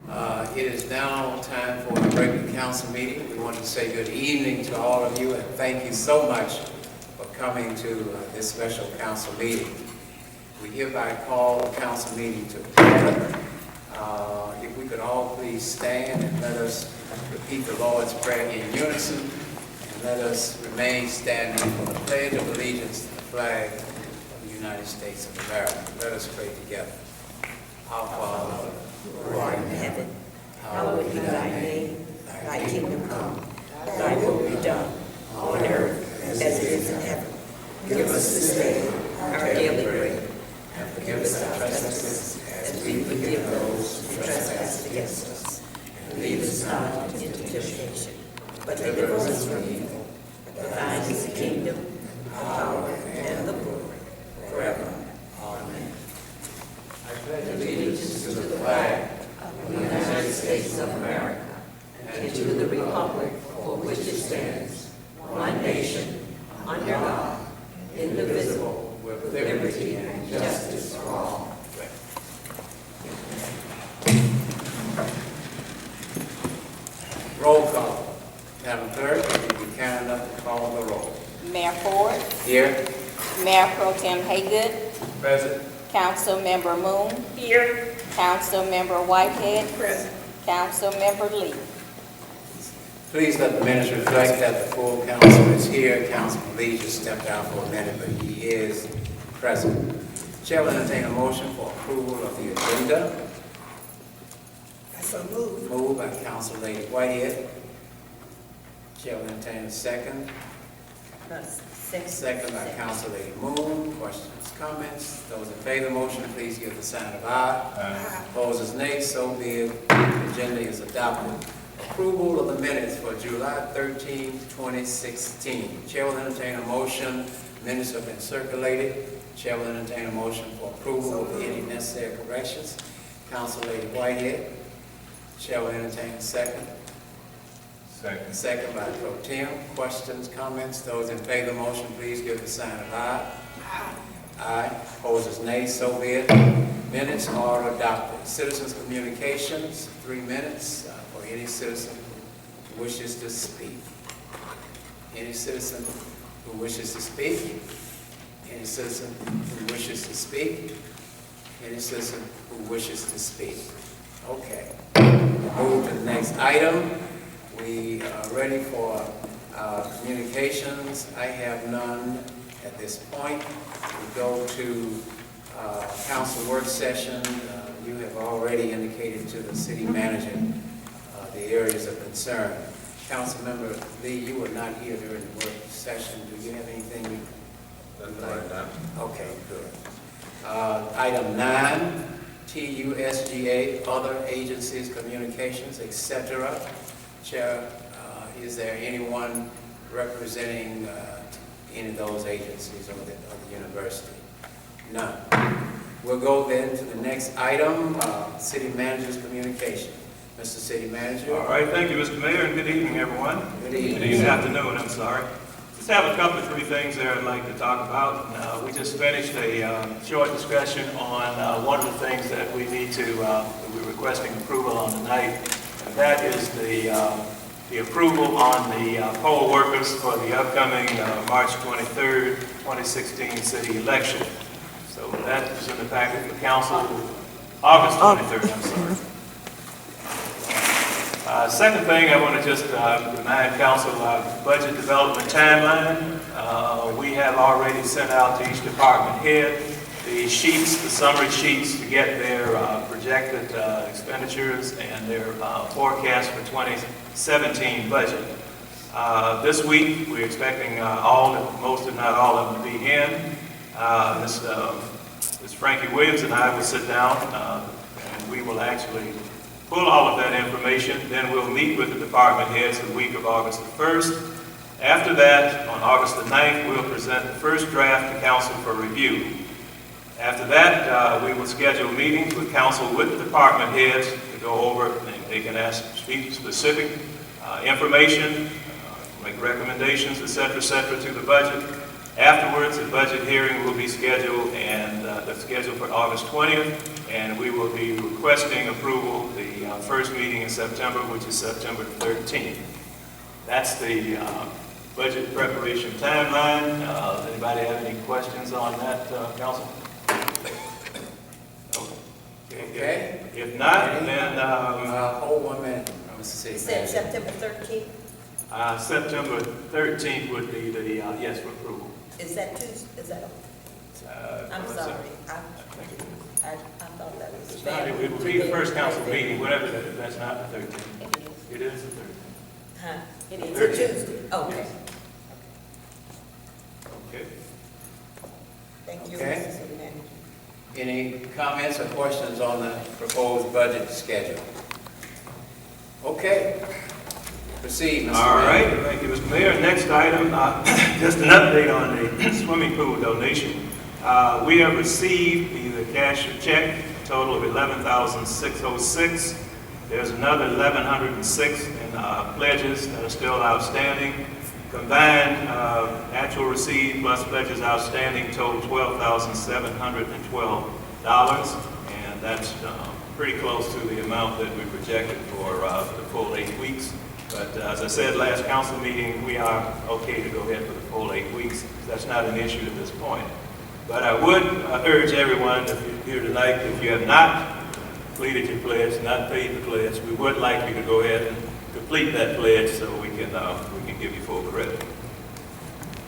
It is now time for a regular council meeting. We want to say good evening to all of you and thank you so much for coming to this special council meeting. We hereby call the council meeting to order. If we could all please stand and let us repeat the Lord's Prayer in unison, and let us remain standing for the Pledge of Allegiance to the flag of the United States of America. Let us pray together. Our Father, who art in heaven, hallowed be thy name. Thy kingdom come, thy will be done, on earth as it is in heaven. Give us this day our daily bread, and forgive us our trespasses, as we forgive those who trespass against us. And lead us not into temptation, but deliver us from evil. For thine is the kingdom, the power, and the glory, forever. Amen. I pledge allegiance to the flag of the United States of America, and to the republic for which it stands, one nation, under God, indivisible, with liberty and justice for all. Roll call. Madam Clerk, if you be kind enough to call the roll. Mayor Ford. Here. Mayor Pro Tem Haygood. Present. Council Member Moon. Here. Council Member Whitehead. Present. Council Member Lee. Please let the minutes reflect that the full council is here. Councilman Lee just stepped out for a minute, but he is present. Chair will entertain a motion for approval of the agenda. So moved. Moved by Council Lady Whitehead. Chair will entertain a second. Second by Council Lady Moon. Questions, comments? Those in favor of the motion, please give the sign of aye. Aye. Opposers, nay. So be it. The agenda is adopted. Approval of the minutes for July 13, 2016. Chair will entertain a motion. Minutes have been circulated. Chair will entertain a motion for approval with any necessary corrections. Council Lady Whitehead. Chair will entertain a second. Second. Second by Pro Tem. Questions, comments? Those in favor of the motion, please give the sign of aye. Aye. Aye. Opposers, nay. So be it. Minutes are adopted. Citizens' communications, 3 minutes for any citizen who wishes to speak. Any citizen who wishes to speak? Any citizen who wishes to speak? Any citizen who wishes to speak? Okay. Move to the next item. We are ready for communications. I have none at this point. We go to council work session. You have already indicated to the city manager the areas of concern. Councilmember Lee, you were not here during the work session. Do you have anything you would like? Okay, good. Item 9. TUSGA, other agencies, communications, etc. Chair, is there anyone representing any of those agencies or the university? None. We'll go then to the next item, City Manager's communication. Mr. City Manager. All right, thank you, Mr. Mayor, and good evening, everyone. Good evening. Good afternoon, I'm sorry. Just have a couple of 3 things there I'd like to talk about. We just finished a short discussion on one of the things that we need to, that we're requesting approval on tonight, and that is the approval on the poll workers for the upcoming March 23rd, 2016 city election. So that is in the packet for council, August 23rd, I'm sorry. Second thing, I want to just remind council of budget development timeline. We have already sent out to each department head the sheets, the summary sheets to get their projected expenditures and their forecast for 2017 budget. This week, we're expecting most if not all of them to be in. Ms. Frankie Williams and I will sit down and we will actually pull all of that information. Then we'll meet with the department heads the week of August the 1st. After that, on August the 9th, we'll present the first draft to council for review. After that, we will schedule meetings with council with the department heads to go over, and they can ask specific information, make recommendations, et cetera, to the budget. Afterwards, a budget hearing will be scheduled, and that's scheduled for August 20th, and we will be requesting approval the first meeting in September, which is September 13th. That's the budget preparation timeline. Does anybody have any questions on that, Council? Okay. If not, then Hold 1 minute, Mr. City You said Manager. September 13th? September 13th would be the yes for approval. Is that Tuesday? Is that, I'm what's sorry. that? I thought that was. It's not, it will be the first council meeting, whatever, that's not the 13th. It is the 13th. Huh? It It's is. a Tuesday. Okay. Okay. Thank you, Okay. Mr. City Manager. Any comments or questions on the proposed budget schedule? Okay. Proceed, Mr. All right, Manager. thank you, Mr. Mayor. Next item, just an update on the swimming pool donation. We have received either cash or check, a total of $11,606. There's another $1,106 in pledges that are still outstanding. Combined actual received plus pledges outstanding total $12,712, and that's pretty close to the amount that we projected for the full 8 weeks. But as I said last council meeting, we are okay to go ahead for the full 8 weeks. That's not an issue at this point. But I would urge everyone, if you're here tonight, if you have not completed your pledge, not paid the pledge, we would like you to go ahead and complete that pledge so we can give you full credit.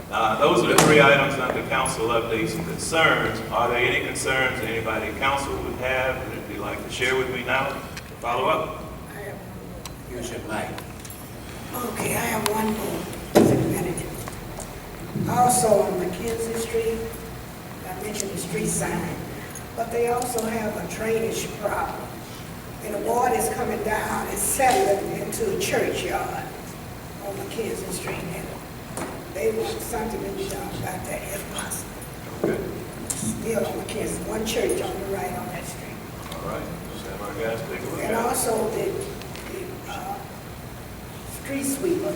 Those are the 3 items under council updates and concerns. Are there any concerns anybody in council would have that they'd like to share with me now? Follow up? I have Use your mic. Okay, I have one more, City Manager. Also on Mackenzie Street, I mentioned the street sign, but they also have a drainage problem. And the water is coming down and settling into a churchyard on Mackenzie Street. And they want something to be done about that if possible. Okay. Still on Mackenzie, one church on the right on that street. All right. Just have our guys take a look And at it. also the street sweeper,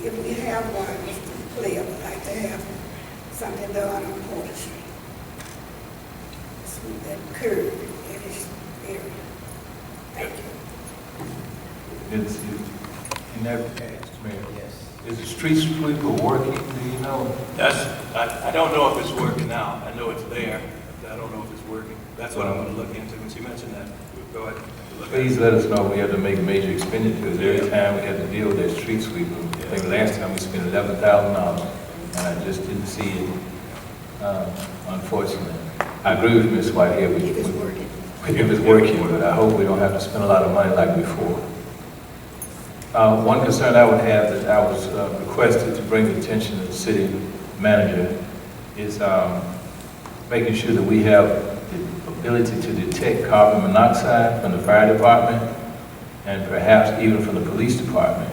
if we have one, Mr. Player would like to have something done on Porter Street. Sweep that curb in his area. Thank you. Is it, in that, Mayor, Yes. is the street sweeper working, do you know? I don't know if it's working now. I know it's there, but I don't know if it's working. That's what I'm going to look into when she mentioned that. Go ahead. Look at it. Please let us know we have to make major expenditures every time we have to deal with that street sweeper. I think last time we spent $11,000, and I just didn't see it, unfortunately. I agree with Ms. Whitehead. If it's working. If it's working, but I hope we don't have to spend a lot of money like before. One concern I would have that I was requested to bring to attention of the city manager is making sure that we have the ability to detect carbon monoxide from the fire department and perhaps even from the police department.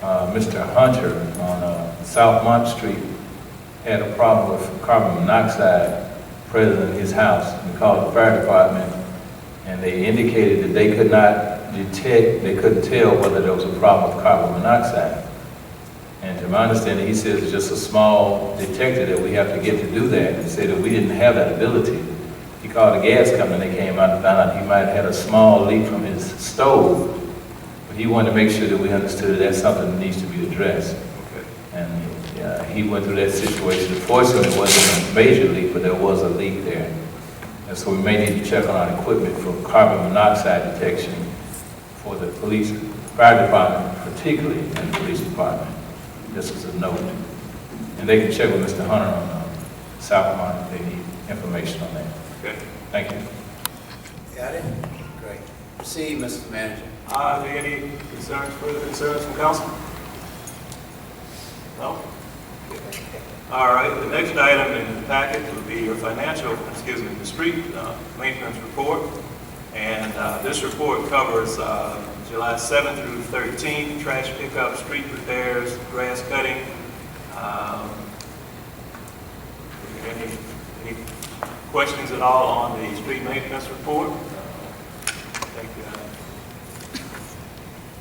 Mr. Hunter on South Mont Street had a problem with carbon monoxide present in his house. We called the fire department and they indicated that they could not detect, they couldn't tell whether there was a problem with carbon monoxide. And to my understanding, he says it's just a small detector that we have to get to do that. He said that we didn't have that ability. He called the gas company, they came out and found out he might have had a small leak from his stove. But he wanted to make sure that we understood that that's something that needs to be addressed. Okay. And he went through that situation. Fortunately, it wasn't a major leak, but there was a leak there. And so we may need to check on our equipment for carbon monoxide detection for the police, fire department particularly, and the police department. This is a note. And they can check with Mr. Hunter on Southmont if they need information on that. Okay. Thank you. Got it? Great. Proceed, Mr. Manager. Are there any concerns, further concerns from council? No? All right, the next item in the packet will be your the street maintenance report. And this report covers July 7th through 13th, trash pickup, street repairs, grass cutting. Any questions at all on the street maintenance report? Thank you.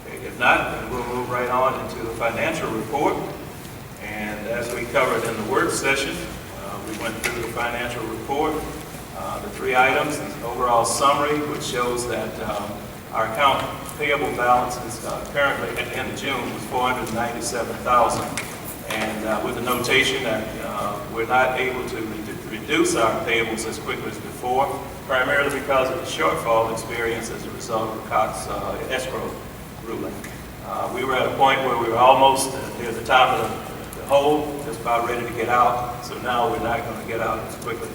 Okay, if not, then we'll move right on into the financial report. And as we covered in the work session, we went through the financial report, the 3 items, the overall summary, which shows that our account payable balance is currently at the end of June was $497,000. And with the notation that we're not able to reduce our payables as quickly as before, primarily because of the shortfall experienced as a result of the Cox escrow ruling. We were at a point where we were almost near the top of the hole, just about ready to get out, so now we're not going to get out as quickly.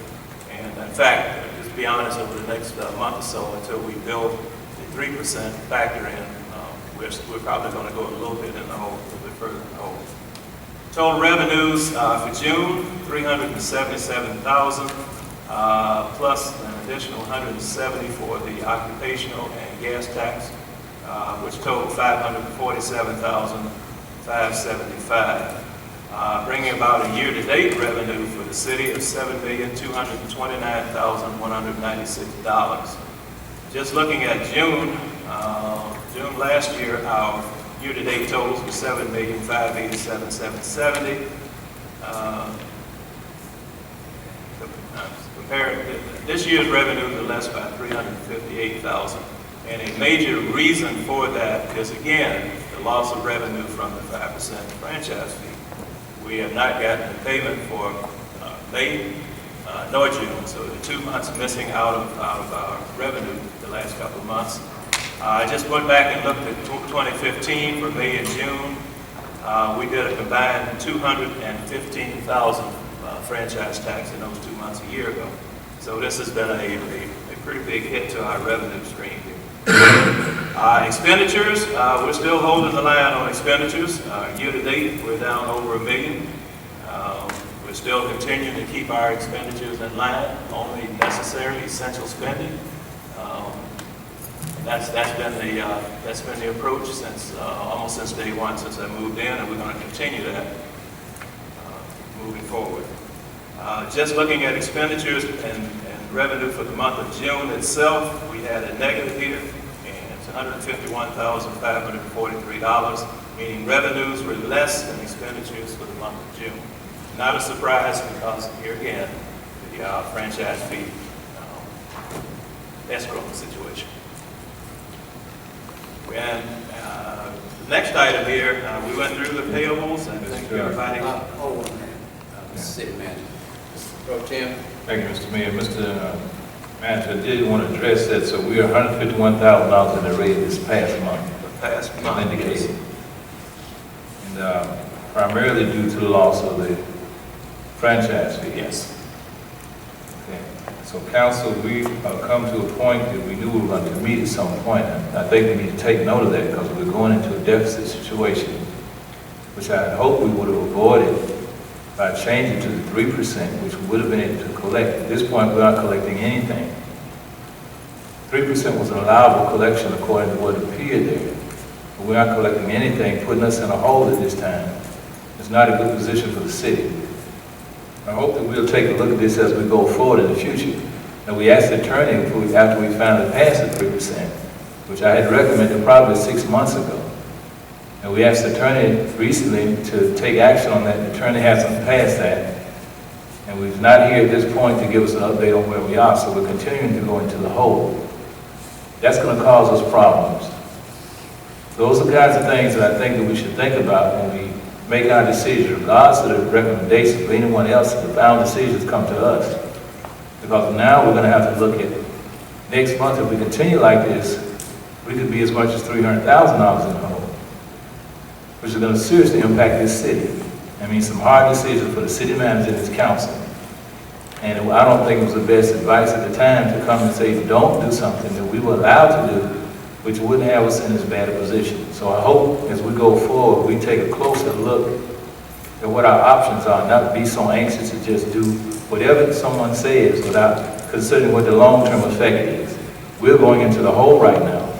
And in fact, just to be honest, over the next month or so, until we build the 3% factor in, we're probably going to go a little bit in the hole, a little bit further in the hole. Total revenues for June, $377,000, plus an additional $170 for the occupational and gas tax, which totaled $547,575, bringing about a year-to-date revenue for the city of $7,229,196. Just looking at June last year, our year-to-date totals were $7,587,770. Compared this year's revenue to less by $358,000. And a major reason for that is, again, the loss of revenue from the 5% franchise fee. We have not gotten a payment for May nor June, so the 2 months missing out of our revenue the last couple of months. I just went back and looked at 2015 for May and June. We did a combined $215,000 franchise tax in those 2 months a year ago. So this has been a pretty big hit to our revenue stream here. Expenditures, we're still holding the line on expenditures. Year to date, we're down over $1 million. We're still continuing to keep our expenditures in line, only necessary, essential spending. That's been the approach since almost since day one, since I moved in, and we're going to continue that moving forward. Just looking at expenditures and revenue for the month of June itself, we had a negative here, and it's $151,543, meaning revenues were less than expenditures for the month of June. Not a surprise because here again, the franchise fee escrow situation. And the next item here, we went through the payables, and I think everybody. Hold on a minute, City Manager. Mr. Pro Tem. Thank you, Mr. Mayor. Mr. Manager, I did want to address that. So we are $151,000 in the rate this past month. The past month. Indicated. And primarily due to the loss of the franchise fee. Yes. Okay. So council, we come to a point that we knew we were going to meet at some point. And I think we need to take note of that because we're going into a deficit situation, which I had hoped we would have avoided by changing to the 3%, which we would have been able to collect. At this point, we're not collecting anything. 3% was an allowable collection according to what appeared there. But we're not collecting anything, putting us in a hole at this time. It's not a good position for the city. I hope that we'll take a look at this as we go forward in the future. And we asked the attorney after we finally passed the 3%, which I had recommended probably 6 months ago. And we asked the attorney recently to take action on that. The attorney hasn't passed that. And we're not here at this point to give us an update on where we are, so we're continuing to go into the hole. That's going to cause us problems. Those are the kinds of things that I think that we should think about when we make our decisions, regardless of the recommendations of anyone else. The final decisions come to us. Because now we're going to have to look at next month. If we continue like this, we could be as much as $300,000 in the hole, which is going to seriously impact this city. I mean, some hard decisions for the city manager and his council. And I don't think it was the best advice at the time to come and say, don't do something that we were allowed to do, which wouldn't have us in as bad a position. So I hope as we go forward, we take a closer look at what our options are, not be so anxious to just do whatever someone says without considering what the long-term effect is. We're going into the hole right now.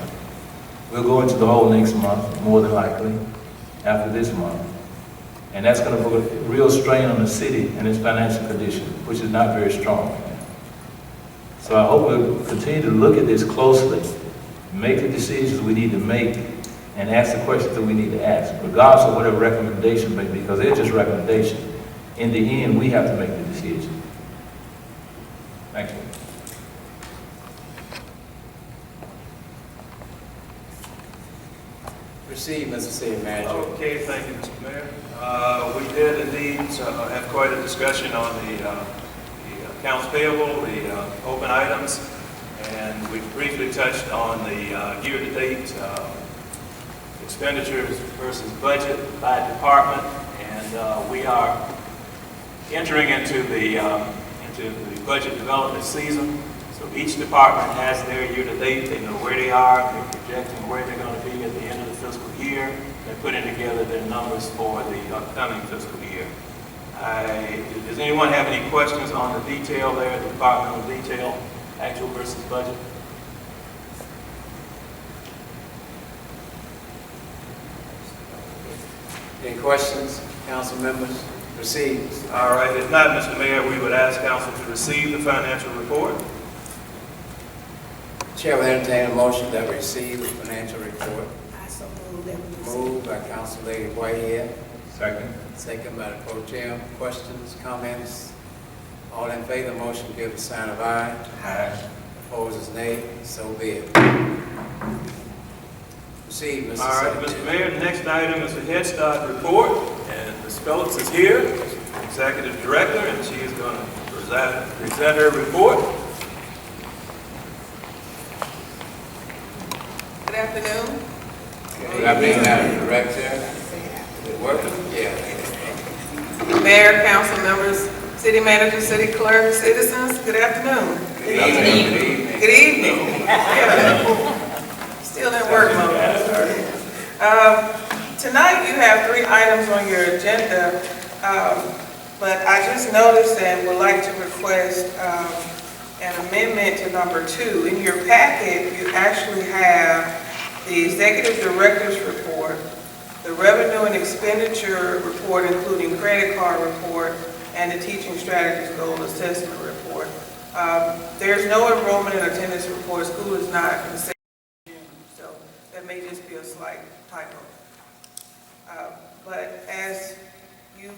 We'll go into the hole next month, more than likely, after this month. And that's going to put a real strain on the city and its financial condition, which is not very strong. So I hope we'll continue to look at this closely, make the decisions we need to make, and ask the questions that we need to ask, regardless of whatever recommendation may be, because they're just recommendations. In the end, we have to make the decision. Thank you. Proceed, Mr. City Manager. Okay, thank you, Mr. Mayor. We did indeed have quite a discussion on the accounts payable, the open items, and we briefly touched on the year-to-date expenditures versus budget by department, and we are entering into the budget development season. So each department has their year-to-date, they know where they are, they're projecting where they're going to be at the end of the fiscal year. They're putting together their numbers for the upcoming fiscal year. Does anyone have any questions on the detail there, the departmental detail, actual versus budget? Any questions, council members? Proceed. All right, if not, Mr. Mayor, we would ask council to receive the financial report. Chair will entertain a motion that we receive the financial report. I so move that we receive. Moved by Council Lady Whitehead, Second. second by the Pro Tem. Questions, comments? All in favor of the motion, give the sign of aye. Aye. Opposers, nay. So be it. Proceed, Mr. All right, Secretary. Mr. Mayor, the next item is the Head Start report, and Ms. Phillips is here, Executive Director, and she is going to present her report. Good afternoon. Good afternoon, Madam Director. Is it working? Yeah. Mayor, council members, city manager, city clerk, citizens, good afternoon. Good evening. Good evening. Yeah. Still in work mode. Tonight you have 3 items on your agenda, but I just noticed and would like to request an amendment to number 2. In your packet, you actually have the executive director's report, the revenue and expenditure report, including credit card report, and the teaching strategies goal assessment report. There's no enrollment and attendance report. School is not considered, so that may just be a slight typo. But as you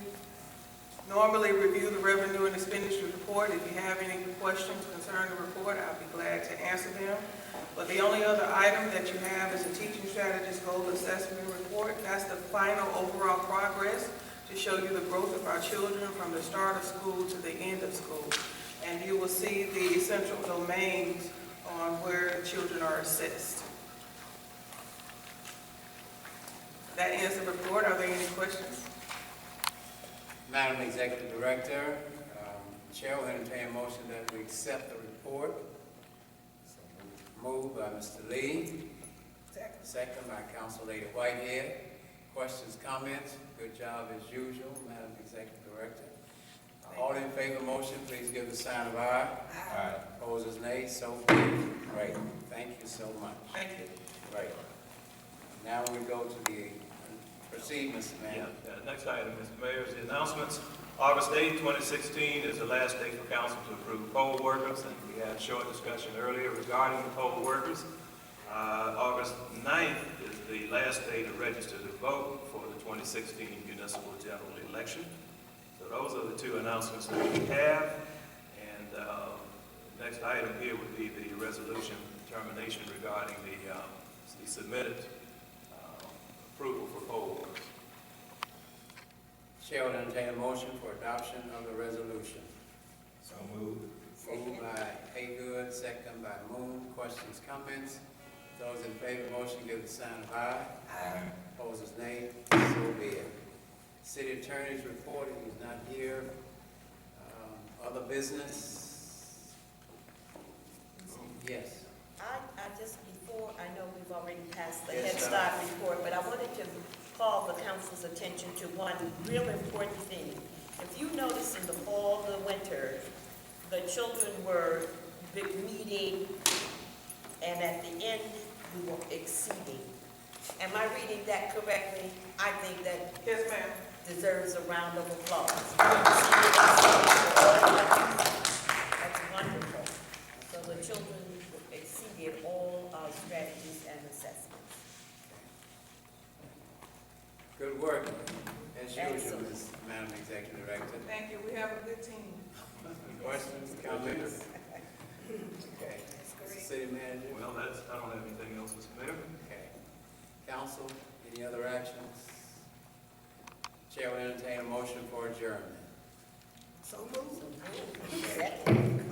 normally review the revenue and expenditure report, if you have any questions concerning the report, I'll be glad to answer them. But the only other item that you have is a teaching strategies goal assessment report. That's the final overall progress to show you the growth of our children from the start of school to the end of school. And you will see the essential domains on where the children are assessed. That ends the report. Are there any questions? Madam Executive Director, Chair will entertain a motion that we accept the report. Moved by Mr. Lee. Second by Council Lady Whitehead. Questions, comments? Good job as usual, Madam Executive Director. All in favor of the motion, please give the sign of aye. Aye. Opposers, nay. So be it. Great. Thank you so much. Thank you. Great. Now we go to the, proceed, Mr. Manager. Next item, Mr. Mayor, is the announcements. August 8, 2016 is the last day for council to approve poll workers, and we had a short discussion earlier regarding the poll workers. August 9th is the last day to register to vote for the 2016 municipal general election. So those are the 2 announcements that we have. And the next item here would be the resolution determination regarding the submitted approval for poll workers. Chair will entertain a motion for adoption of the resolution. So moved. Moved by Haygood, second by Moon. Questions, comments? Those in favor of the motion, give the sign of aye. Aye. Opposers, nay. So be it. City Attorney's report, he's not here. Other business? Yes. I just, before, I know we've already passed the Yes, Head Start report, but I wanted to call the council's attention to one real important thing. If you notice in the fall, the winter, the children were meeting, and at the end, we were exceeding. Am I reading that correctly? I think that Yes, ma'am. deserves a round of applause. That's wonderful. So the children exceeded all our strategies and assessments. you, we have a good team. Questions, comments? Okay. Mr. City Manager? Well, I don't have anything else, Mr. Mayor. Okay. Council, any other actions? Chair will entertain a motion for adjournment. So moved. Second.